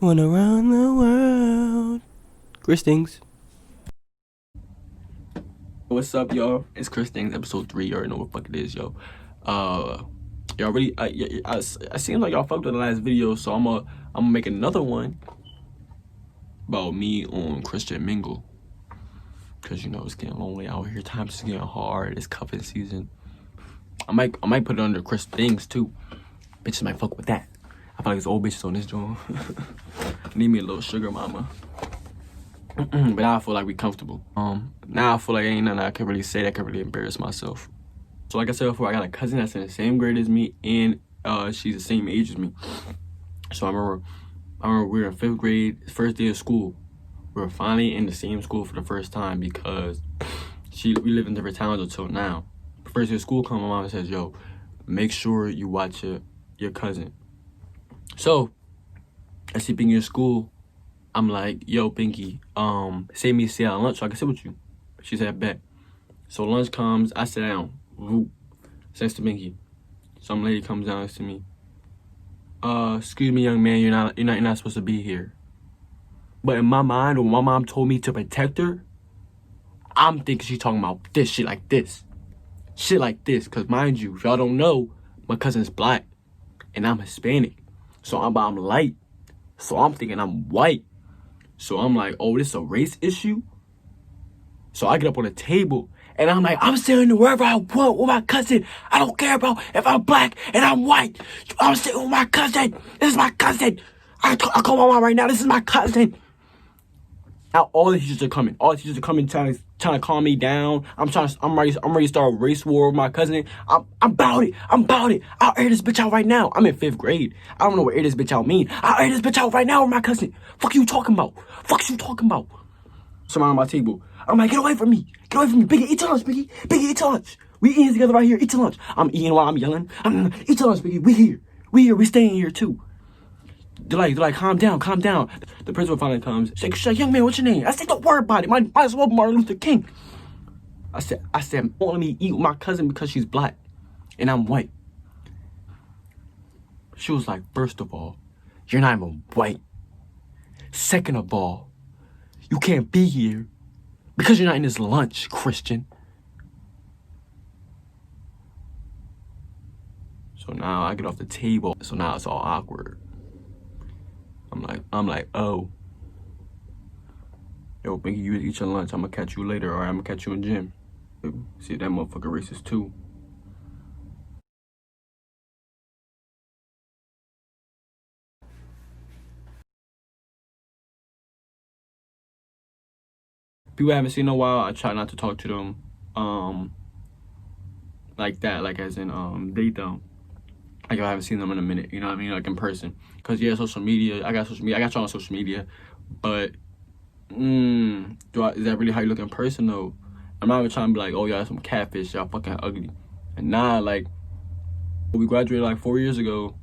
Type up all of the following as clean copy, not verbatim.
Wanna run the world. Chris Things. What's up, y'all? It's Chris Things, episode 3. You already know what the fuck it is, yo. Y'all really, I seem like y'all fucked with the last video, so I'm gonna make another one about me on Christian Mingle. Cause you know it's getting lonely out here. Times is getting hard. It's cuffing season. I might put it under Chris Things too. Bitches might fuck with that. I feel like it's old bitches on this joint. Need me a little sugar mama. But now I feel like we comfortable. Now I feel like ain't nothing I can really say that could really embarrass myself. So like I said before, I got a cousin that's in the same grade as me, and she's the same age as me. So I remember we were in 5th grade, first day of school. We were finally in the same school for the first time because we live in different towns until now. First day of school come, my mom says, yo, make sure you watch your cousin. So I see Pinky in school. I'm like, yo, Pinky, save me a seat at lunch so I can sit with you. She said, bet. So lunch comes, I sit down, whoop, next to Pinky. Some lady comes down next to me. Excuse me, young man, you're not supposed to be here. But in my mind, when my mom told me to protect her, I'm thinking she's talking about this shit like this. Shit like this. Because mind you, if y'all don't know, my cousin's black and I'm Hispanic. So I'm light. So I'm thinking I'm white. So I'm like, oh, this is a race issue? So I get up on the table and I'm like, I'm sitting wherever I want with my cousin. I don't care about if I'm black and I'm white. I'm sitting with my cousin. This is my cousin. I call my mom right now. This is my cousin. Now all the teachers are coming. All the teachers are coming trying to calm me down. I'm ready to start a race war with my cousin. I'm about it. I'll air this bitch out right now. I'm in 5th grade. I don't know what air this bitch out mean. I'll air this bitch out right now with my cousin. Fuck you talking about? Surrounding my table. I'm like, get away from me. Biggie, eat your lunch, Biggie. Biggie, eat your lunch. We eating together right here. Eat your lunch. I'm eating while I'm yelling. Eat your lunch, Biggie. We staying here too. They're like, calm down. The principal finally comes. She's like, young man, what's your name? I said, don't worry about it. Might as well be Martin Luther King. I said, don't let me eat with my cousin because she's black and I'm white. She was like, first of all, you're not even white. Second of all, you can't be here because you're not in this lunch, Christian. So now I get off the table. So now it's all awkward. I'm like, oh. Yo, Pinky, you eat your lunch. I'm gonna catch you later, or I'm gonna catch you in gym. See, that motherfucker racist too. People I haven't seen in a while, I try not to talk to them, like that, like as in, date them. Like I haven't seen them in a minute, you know what I mean? Like in person. Cause yeah, social media, I got y'all on social media, but is that really how you look in person though? I'm not even trying to be like, oh y'all some catfish, y'all fucking ugly. And nah, like we graduated like 4 years ago.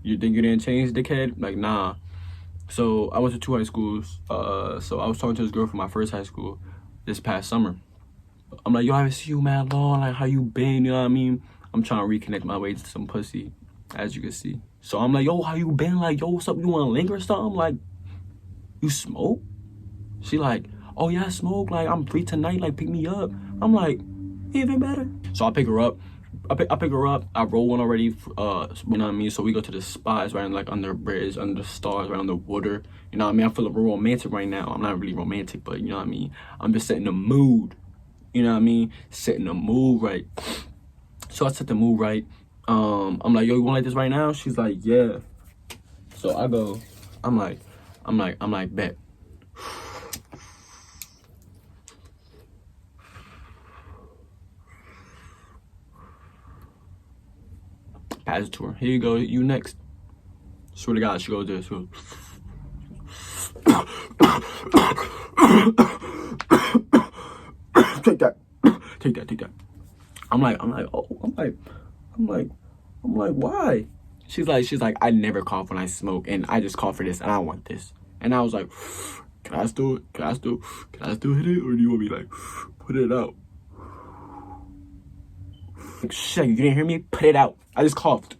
You think you didn't change, dickhead? Like nah. So I went to 2 high schools. So I was talking to this girl from my first high school this past summer. I'm like, yo, I haven't seen you mad long. Like, how you been? You know what I mean? I'm trying to reconnect my way to some pussy, as you can see. So I'm like, yo, how you been? Like, yo, what's up? You want to link or something? Like, you smoke? She like, oh yeah, I smoke. Like, I'm free tonight. Like, pick me up. I'm like, even better. So I pick her up. I pick her up. I roll one already. You know what I mean? So we go to the spots right like under a bridge, under the stars, right on the water. You know what I mean? I feel real romantic right now. I'm not really romantic, but you know what I mean? I'm just setting the mood. You know what I mean? Setting the mood right. So I set the mood right. I'm like, yo, you want like this right now? She's like, yeah. So I go, I'm like, bet. Pass it to her. Here you go, you next. Swear to God, she goes there. She goes. Take that. I'm like, why? She's like, I never cough when I smoke, and I just cough for this, and I want this. And I was like, can I still hit it, or do you want me like put it out? Like, shit, you didn't hear me? Put it out. I just coughed.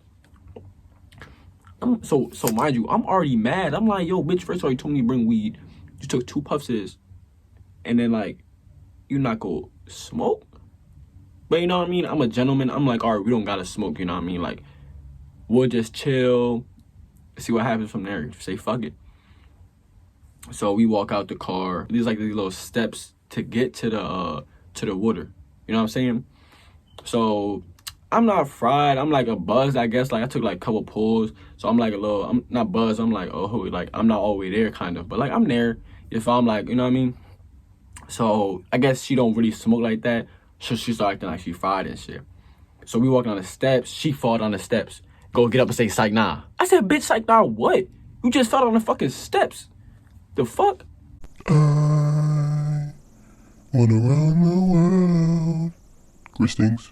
So mind you, I'm already mad. I'm like, yo, bitch, first of all, you told me to bring weed. You took 2 puffs of this. And then, like, you not go smoke? But you know what I mean? I'm a gentleman. I'm like, all right, we don't gotta smoke, you know what I mean? Like, we'll just chill, see what happens from there. Say, fuck it. So we walk out the car. There's like these little steps to get to the water. You know what I'm saying? So I'm not fried. I'm like a buzzed, I guess. Like I took like a couple pulls. So I'm like I'm not buzzed. I'm like, oh, like I'm not all the way there kind of. But like I'm there. If I'm like, you know what I mean? So I guess she don't really smoke like that. So she started acting like she fried and shit. So we walking on the steps. She fall down the steps. Go get up and say, psych nah. I said, bitch, psych nah what? You just fell on the fucking steps. The fuck? I wanna run the world. Chris Stings.